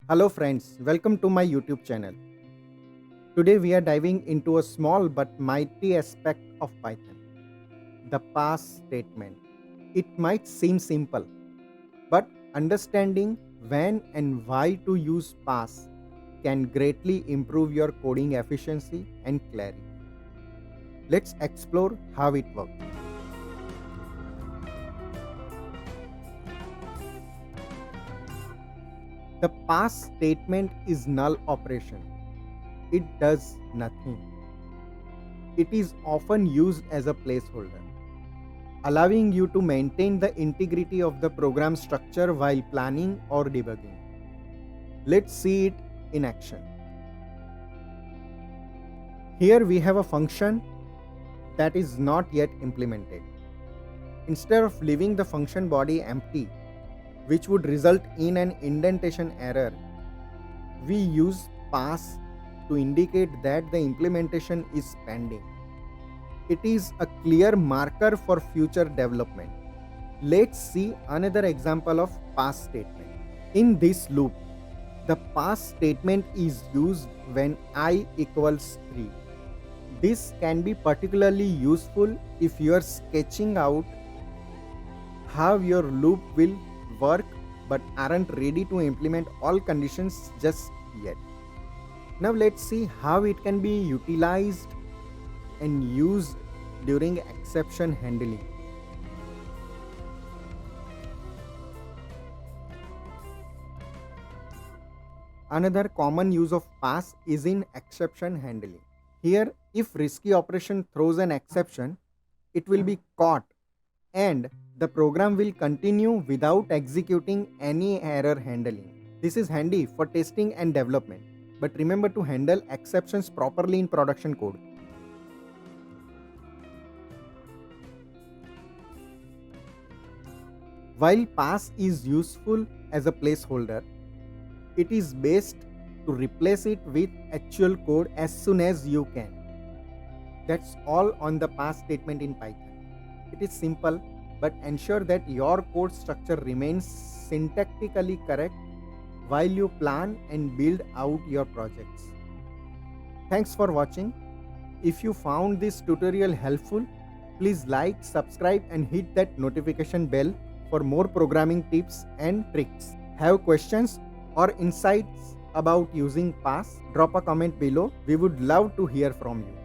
Hello friends, welcome to my YouTube channel. Today we are diving into a small but mighty aspect of Python, the pass statement. It might seem simple, but understanding when and why to use pass can greatly improve your coding efficiency and clarity. Let's explore how it works. The pass statement is null operation. It does nothing. It is often used as a placeholder, allowing you to maintain the integrity of the program structure while planning or debugging. Let's see it in action. Here we have a function that is not yet implemented. Instead of leaving the function body empty, which would result in an indentation error, we use pass to indicate that the implementation is pending. It is a clear marker for future development. Let's see another example of pass statement. In this loop, the pass statement is used when I equals 3. This can be particularly useful if you are sketching out how your loop will work but aren't ready to implement all conditions just yet. Now let's see how it can be utilized and used during exception handling. Another common use of pass is in exception handling. Here, if risky operation throws an exception, it will be caught and the program will continue without executing any error handling. This is handy for testing and development, but remember to handle exceptions properly in production code. While pass is useful as a placeholder, it is best to replace it with actual code as soon as you can. That's all on the pass statement in Python. It is simple, but ensure that your code structure remains syntactically correct while you plan and build out your projects. Thanks for watching. If you found this tutorial helpful, please like, subscribe and hit that notification bell for more programming tips and tricks. Have questions or insights about using pass? Drop a comment below. We would love to hear from you.